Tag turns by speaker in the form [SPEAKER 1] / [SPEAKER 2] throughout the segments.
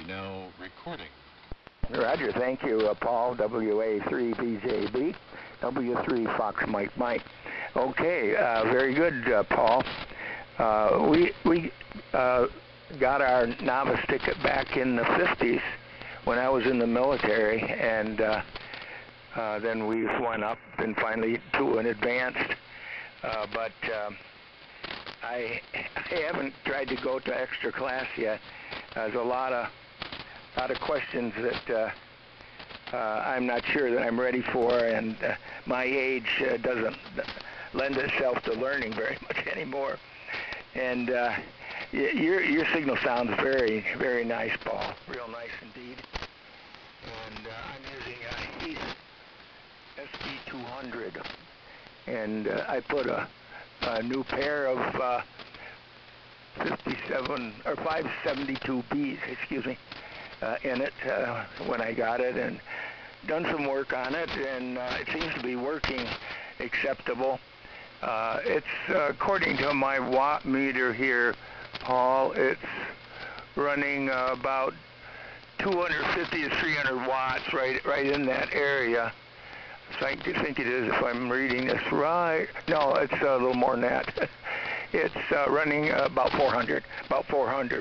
[SPEAKER 1] now recording.
[SPEAKER 2] Roger, thank you, Paul. W3FMM, W3 Fox Mike Mike. Okay, very good, Paul. We got our novice ticket back in the 50s when I was in the military, and then we went up and finally to an advanced. But I haven't tried to go to extra class yet. There's a lot of questions that I'm not sure that I'm ready for, and my age doesn't lend itself to learning very much anymore. And your signal sounds very, very nice, Paul. Real nice indeed. And I'm using a Heath SB200, and I put a new pair of 572Bs, excuse me, in it when I got it, and done some work on it, and it seems to be working acceptable. It's according to my watt meter here, Paul, it's running about 250 to 300 watts, right in that area. So I think it is, if I'm reading this right. No, it's a little more than that. It's running about 400,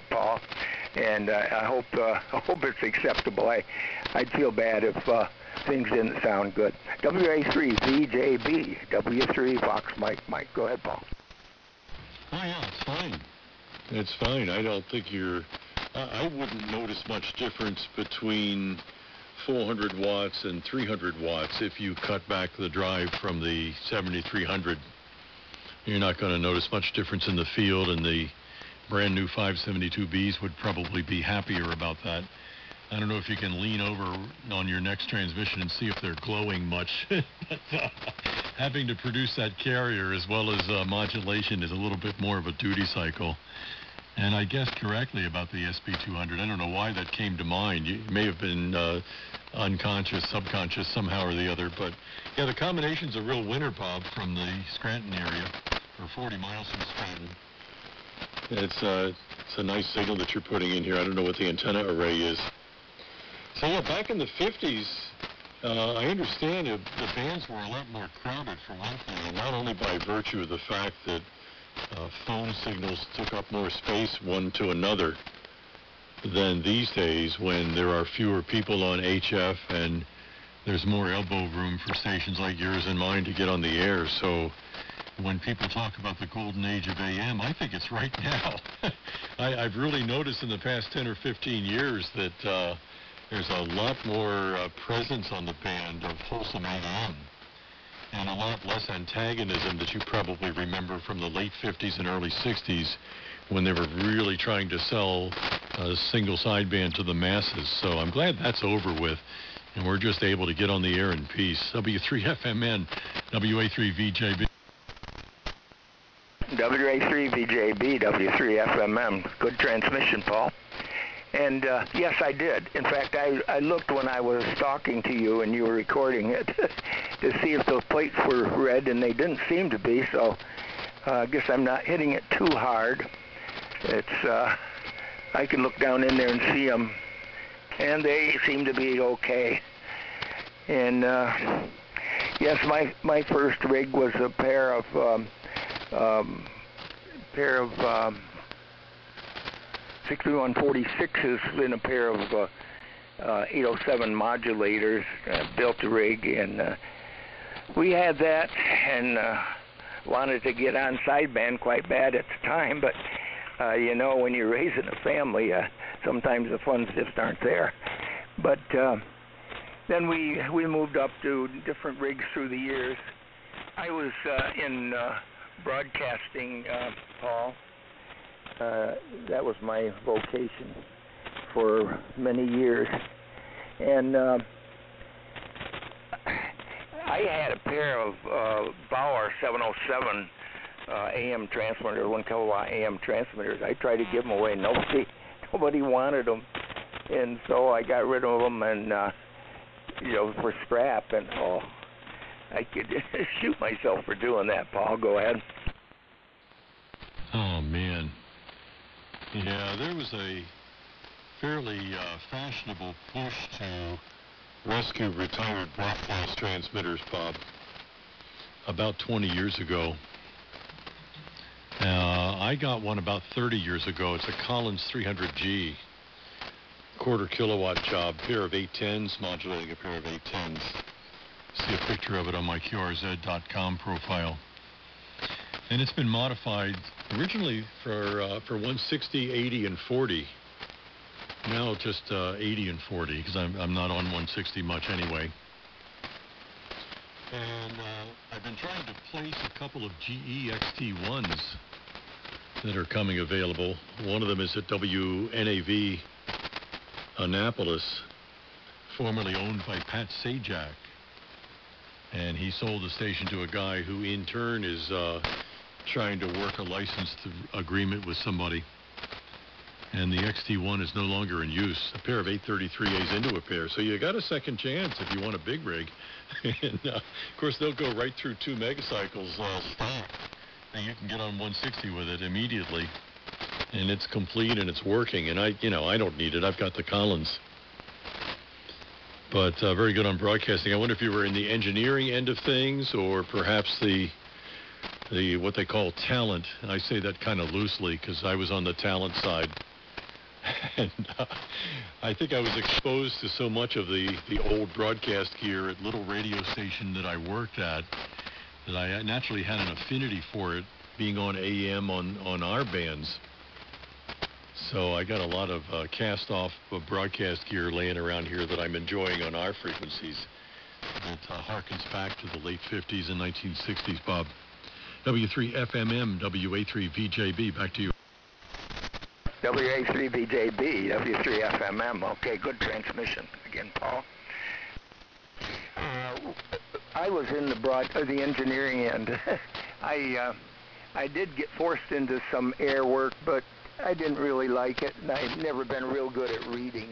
[SPEAKER 2] Paul. And I hope it's acceptable. I'd feel bad if things didn't sound good. W3FMM, W3 Fox Mike Mike. Go ahead, Paul.
[SPEAKER 1] Oh yeah, it's fine. It's fine. I don't think I wouldn't notice much difference between 400 watts and 300 watts if you cut back the drive from the 7300. You're not going to notice much difference in the field, and the brand new 572Bs would probably be happier about that. I don't know if you can lean over on your next transmission and see if they're glowing much. Having to produce that carrier as well as modulation is a little bit more of a duty cycle. And I guessed correctly about the SB200. I don't know why that came to mind. You may have been unconscious, subconscious, somehow or the other. But yeah, the combination's a real winner, Bob, from the Scranton area, or 40 miles from Scranton. It's a nice signal that you're putting in here. I don't know what the antenna array is. So yeah, back in the 50s, I understand the bands were a lot more crowded, for one thing, and not only by virtue of the fact that phone signals took up more space one to another than these days, when there are fewer people on HF and there's more elbow room for stations like yours and mine to get on the air. So when people talk about the golden age of AM, I think it's right now. I've really noticed in the past 10 or 15 years that there's a lot more presence on the band of wholesome AM, and a lot less antagonism that you probably remember from the late 50s and early 60s, when they were really trying to sell a single sideband to the masses. So I'm glad that's over with, and we're just able to get on the air in peace. W3FMM, WA3VJB.
[SPEAKER 2] W3VJB, W3FMM. Good transmission, Paul. And yes, I did. In fact, I looked when I was talking to you and you were recording it to see if those plates were red, and they didn't seem to be, so I guess I'm not hitting it too hard. It's I can look down in there and see them, and they seem to be okay. And yes, my first rig was a pair of 6146s in a pair of 807 modulators. Built a rig, and we had that, and wanted to get on sideband quite bad at the time, but you know, when you're raising a family, sometimes the funds just aren't there. But then we moved up to different rigs through the years. I was in broadcasting, Paul. That was my vocation for many years, and I had a pair of Bauer 707 AM transmitter, 1 kilowatt AM transmitters. I tried to give them away. Nobody wanted them, and so I got rid of them, and you know, for scrap. And I could shoot myself for doing that. Paul, go ahead.
[SPEAKER 1] Oh man. Yeah, there was a fairly fashionable push to rescue retired broadcast transmitters, Bob, about 20 years ago. I got one about 30 years ago. It's a Collins 300G, quarter kilowatt job, pair of 810s, modulating a pair of 810s. See a picture of it on my QRZ.com profile. And it's been modified originally for 160, 80, and 40. Now just 80 and 40, because I'm not on 160 much anyway. And I've been trying to place a couple of GE XT1s that are coming available. One of them is at WNAV Annapolis, formerly owned by Pat Sajak. And he sold the station to a guy who in turn is trying to work a license agreement with somebody. And the XT1 is no longer in use. A pair of 833As into a pair. So you got a second chance if you want a big rig. And of course, they'll go right through 2 megacycles stock. And you can get on 160 with it immediately. And it's complete and it's working. And I don't need it. I've got the Collins. But very good on broadcasting. I wonder if you were in the engineering end of things, or perhaps the what they call talent. And I say that kind of loosely because I was on the talent side. And I think I was exposed to so much of the old broadcast gear at little radio station that I worked at that I naturally had an affinity for it, being on AM on our bands. So I got a lot of cast-off broadcast gear laying around here that I'm enjoying on our frequencies. That harkens back to the late 50s and 1960s, Bob. W3FMM, WA3VJB, back to you.
[SPEAKER 2] WA3VJB, W3FMM. Okay, good transmission again, Paul. I was in the engineering end. I did get forced into some air work, but I didn't really like it, and I've never been real good at reading.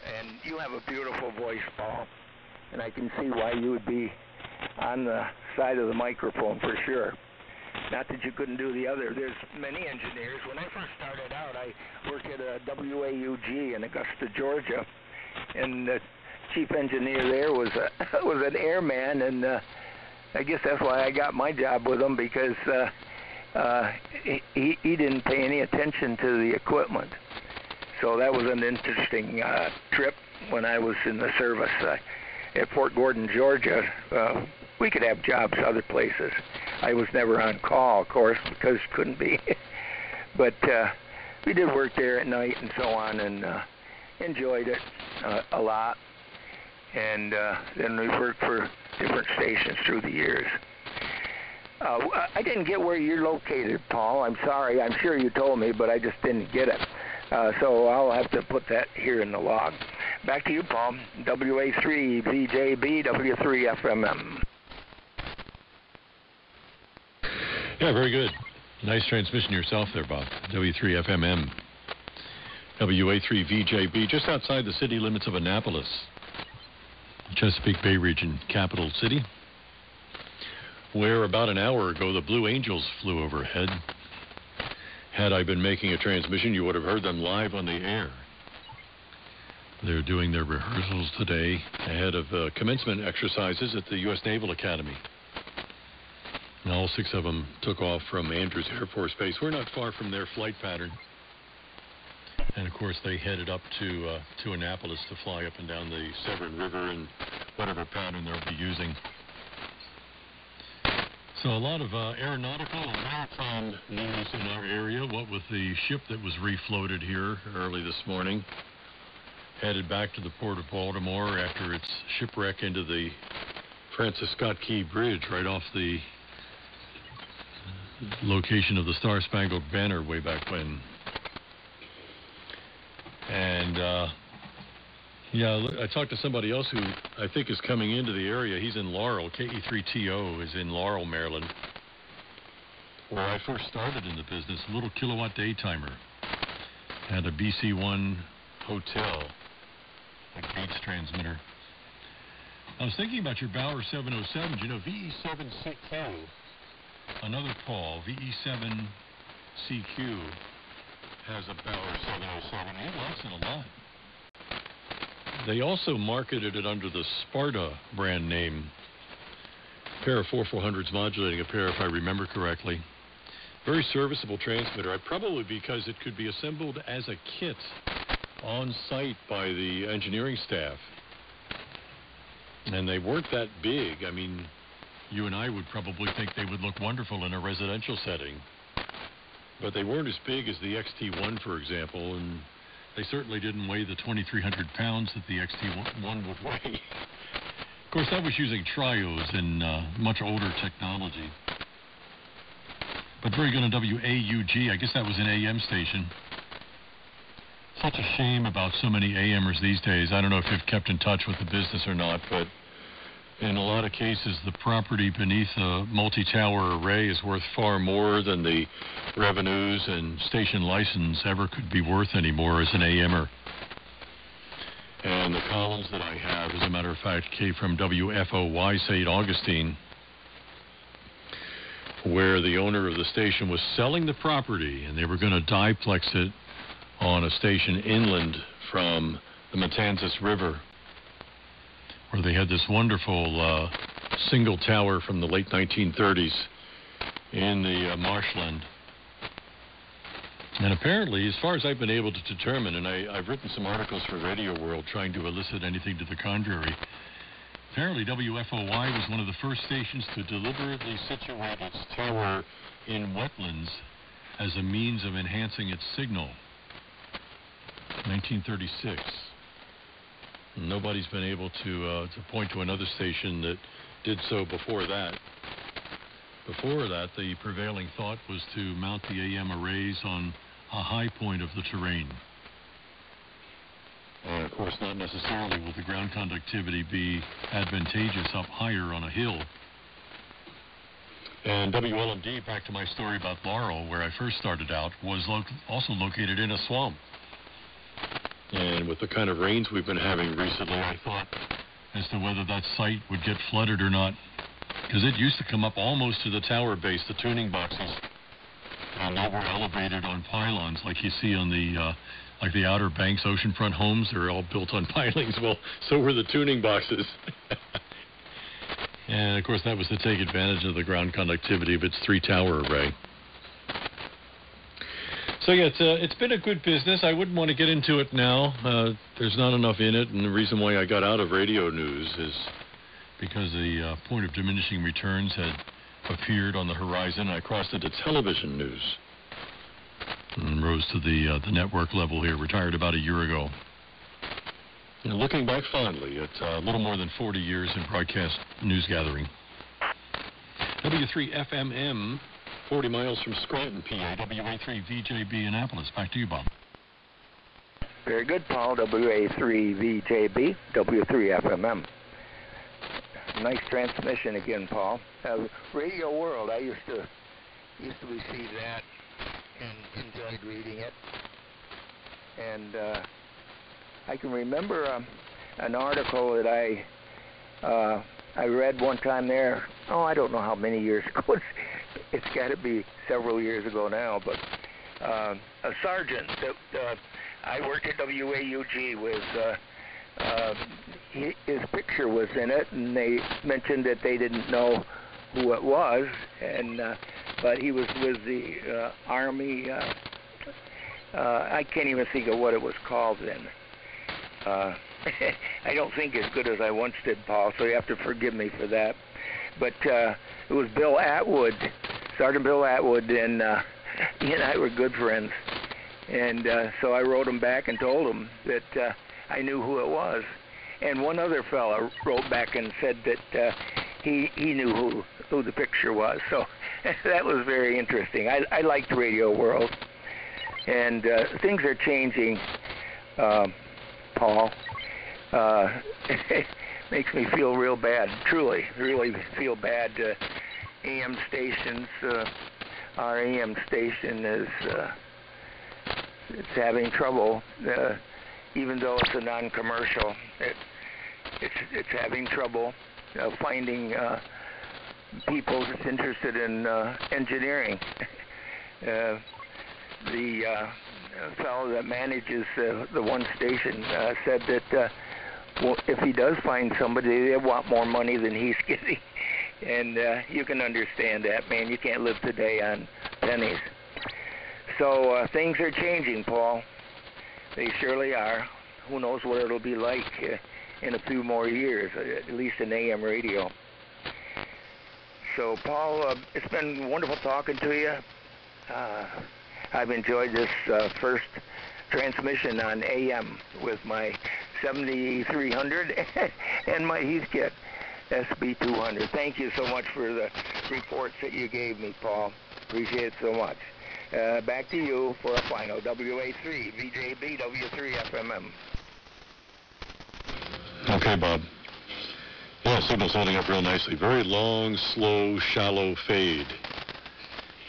[SPEAKER 2] And you have a beautiful voice, Paul, and I can see why you would be on the side of the microphone for sure. Not that you couldn't do the other. There's many engineers. When I first started out, I worked at a WAUG in Augusta, Georgia, and the chief engineer there was an airman, and I guess that's why I got my job with him, because he didn't pay any attention to the equipment. So that was an interesting trip when I was in the service at Fort Gordon, Georgia. We could have jobs other places. I was never on call, of course, because couldn't be. But we did work there at night and so on, and enjoyed it a lot. And then we worked for different stations through the years. I didn't get where you're located, Paul. I'm sorry. I'm sure you told me, but I just didn't get it. So I'll have to put that here in the log. Back to you, Paul. WA3VJB, W3FMM.
[SPEAKER 1] Yeah, very good. Nice transmission yourself there, Bob. W3FMM. WA3VJB, just outside the city limits of Annapolis, Chesapeake Bay region, capital city, where about an hour ago the Blue Angels flew overhead. Had I been making a transmission, you would have heard them live on the air. They're doing their rehearsals today ahead of commencement exercises at the U.S. Naval Academy. And all 6 of them took off from Andrews Air Force Base. We're not far from their flight pattern. And, of course, they headed up to Annapolis to fly up and down the Severn River and whatever pattern they'll be using. So a lot of aeronautical and maritime news in our area. What with the ship that was refloated here early this morning, headed back to the port of Baltimore after its shipwreck into the Francis Scott Key Bridge right off the location of the Star-Spangled Banner way back when. And yeah, I talked to somebody else who I think is coming into the area. He's in Laurel. KE3TO is in Laurel, Maryland, where I first started in the business. A little kilowatt daytimer. Had a BC1 hotel, a Gates transmitter. I was thinking about your Bauer 707s. You know, VE7CQ, another Paul, VE7CQ, has a Bauer 707. He likes it a lot. They also marketed it under the Sparta brand name. A pair of 4400s modulating a pair, if I remember correctly. Very serviceable transmitter, probably because it could be assembled as a kit on site by the engineering staff. And they weren't that big. I mean, you and I would probably think they would look wonderful in a residential setting. But they weren't as big as the XT1, for example, and they certainly didn't weigh the 2,300 pounds that the XT1 would weigh. Of course, that was using trios and much older technology. But very good on WAUG. I guess that was an AM station. Such a shame about so many AMers these days. I don't know if you've kept in touch with the business or not, but in a lot of cases, the property beneath a multi-tower array is worth far more than the revenues and station license ever could be worth anymore as an AMer. And the columns that I have, as a matter of fact, came from WFOY St. Augustine, where the owner of the station was selling the property, and they were going to diplex it on a station inland from the Matanzas River, where they had this wonderful single tower from the late 1930s in the marshland. And apparently, as far as I've been able to determine, and I've written some articles for Radio World trying to elicit anything to the contrary, apparently WFOY was one of the first stations to deliberately situate its tower in wetlands as a means of enhancing its signal. 1936. Nobody's been able to point to another station that did so before that. Before that, the prevailing thought was to mount the AM arrays on a high point of the terrain. And of course, not necessarily will the ground conductivity be advantageous up higher on a hill. And WLMD, back to my story about Laurel, where I first started out, was also located in a swamp. And with the kind of rains we've been having recently, I thought as to whether that site would get flooded or not. Because it used to come up almost to the tower base, the tuning boxes. And they were elevated on pylons like you see on the like the Outer Banks oceanfront homes. They're all built on pilings. Well, so were the tuning boxes. And, of course, that was to take advantage of the ground conductivity of its three-tower array. So, yeah, it's been a good business. I wouldn't want to get into it now. There's not enough in it, and the reason why I got out of radio news is because the point of diminishing returns had appeared on the horizon. I crossed into television news and rose to the network level here, retired about a year ago. And looking back fondly at a little more than 40 years in broadcast news gathering. W3FMM, 40 miles from Scranton, PA. WA3VJB, Annapolis. Back to you, Bob.
[SPEAKER 2] Very good, Paul. WA3VJB, W3FMM. Nice transmission again, Paul. Radio World, I used to receive that and enjoyed reading it. And I can remember an article that I read one time there. Oh, I don't know how many years ago. It's got to be several years ago now. But a sergeant that I worked at WAUG with. His picture was in it, and they mentioned that they didn't know who it was, and but he was with the Army. I can't even think of what it was called then. I don't think as good as I once did, Paul, so you have to forgive me for that. But it was Bill Atwood, Sergeant Bill Atwood, and he and I were good friends. And so I wrote him back and told him that I knew who it was. And one other fellow wrote back and said that he knew who the picture was. So that was very interesting. I liked Radio World. And things are changing, Paul. It makes me feel real bad, truly, really feel bad. AM stations, our AM station is it's having trouble. Even though it's a non-commercial, it's having trouble finding people that's interested in engineering. The fellow that manages the one station said that well, if he does find somebody, they want more money than he's getting. And you can understand that, man. You can't live today on pennies. So things are changing, Paul. They surely are. Who knows what it'll be like in a few more years, at least in AM radio. So, Paul, it's been wonderful talking to you. I've enjoyed this first transmission on AM with my 7300 and my Heath SB200. Thank you so much for the reports that you gave me, Paul. Appreciate it so much. Back to you for a final. WA3, VJB, W3FMM.
[SPEAKER 1] Okay, Bob. Yeah, signal's holding up real nicely. Very long, slow, shallow fade.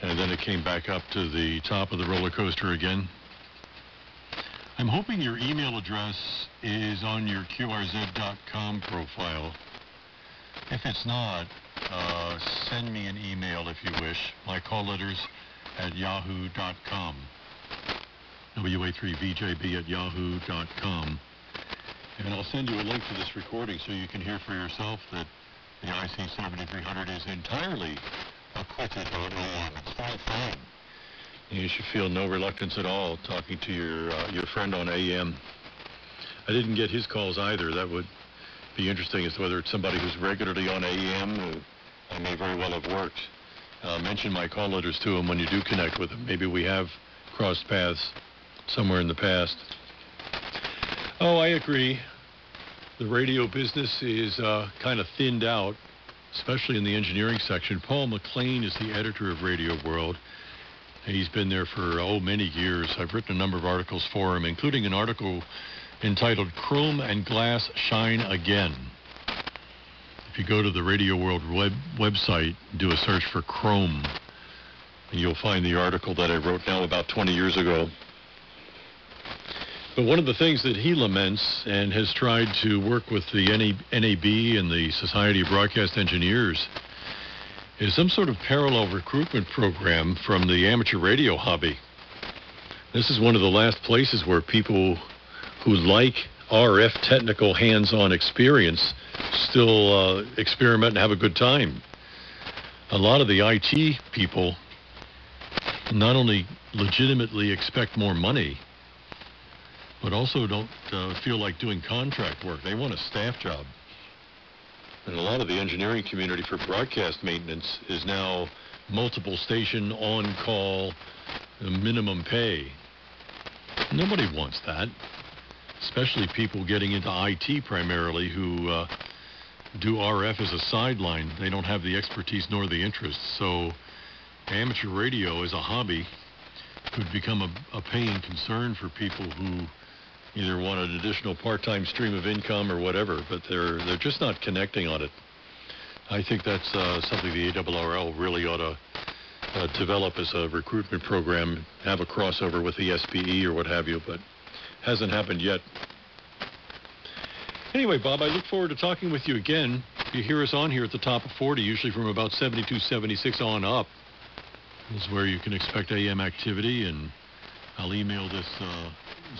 [SPEAKER 1] And then it came back up to the top of the roller coaster again. I'm hoping your email address is on your QRZ.com profile. If it's not, send me an email if you wish. My call letters at yahoo.com. WA3VJB@yahoo.com. And I'll send you a link to this recording so you can hear for yourself that the IC7300 is entirely acquitted on AM. It's fine. You should feel no reluctance at all talking to your friend on AM. I didn't get his calls either. That would be interesting as to whether it's somebody who's regularly on AM who I may very well have worked. Mention my call letters to him when you do connect with him. Maybe we have crossed paths somewhere in the past. Oh, I agree. The radio business is kind of thinned out, especially in the engineering section. Paul McLean is the editor of Radio World. He's been there for, many years. I've written a number of articles for him, including an article entitled Chrome and Glass Shine Again. If you go to the Radio World website, do a search for Chrome, and you'll find the article that I wrote now about 20 years ago. But one of the things that he laments and has tried to work with the NAB and the Society of Broadcast Engineers is some sort of parallel recruitment program from the amateur radio hobby. This is one of the last places where people who like RF technical hands-on experience still experiment and have a good time. A lot of the IT people not only legitimately expect more money, but also don't feel like doing contract work. They want a staff job. And a lot of the engineering community for broadcast maintenance is now multiple station, on-call, minimum pay. Nobody wants that, especially people getting into IT primarily who do RF as a sideline. They don't have the expertise nor the interest. So amateur radio as a hobby could become a paying concern for people who either want an additional part-time stream of income or whatever, but they're just not connecting on it. I think that's something the ARRL really ought to develop as a recruitment program, have a crossover with the SPE or what have you, but hasn't happened yet. Anyway, Bob, I look forward to talking with you again. You hear us on here at the top of 40, usually from about 72, 76 on up. This is where you can expect AM activity, and I'll email this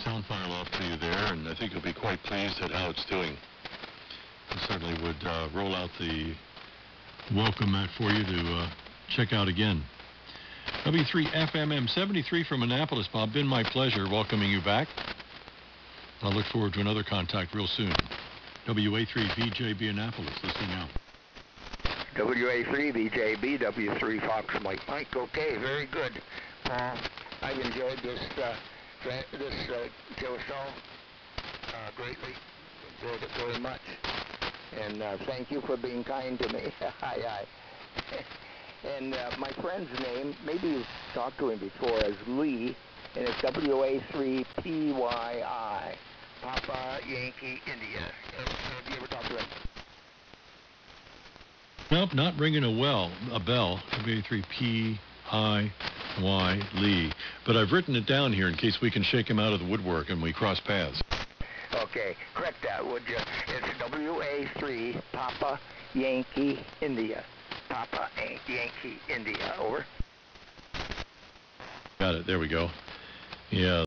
[SPEAKER 1] sound file off to you there, and I think you'll be quite pleased at how it's doing. I certainly would roll out the welcome mat for you to check out again. W3FMM 73 from Annapolis, Bob. Been my pleasure welcoming you back. I'll look forward to another contact real soon. WA3VJB Annapolis, listening out.
[SPEAKER 2] WA3VJB, W3 Fox Mike. Okay, very good, Paul. I've enjoyed this show greatly. Enjoyed it very much. And thank you for being kind to me. Aye. And my friend's name, maybe you've talked to him before, is Lee, and it's WA3PYI, Papa Yankee India. Have you ever talked to him?
[SPEAKER 1] Nope, not ringing a bell. WA3PIY Lee. But I've written it down here in case we can shake him out of the woodwork and we cross paths.
[SPEAKER 2] Okay, correct that, would you? It's WA3 Papa Yankee India. Papa Yankee India, over.
[SPEAKER 1] Got it, there we go. Yeah.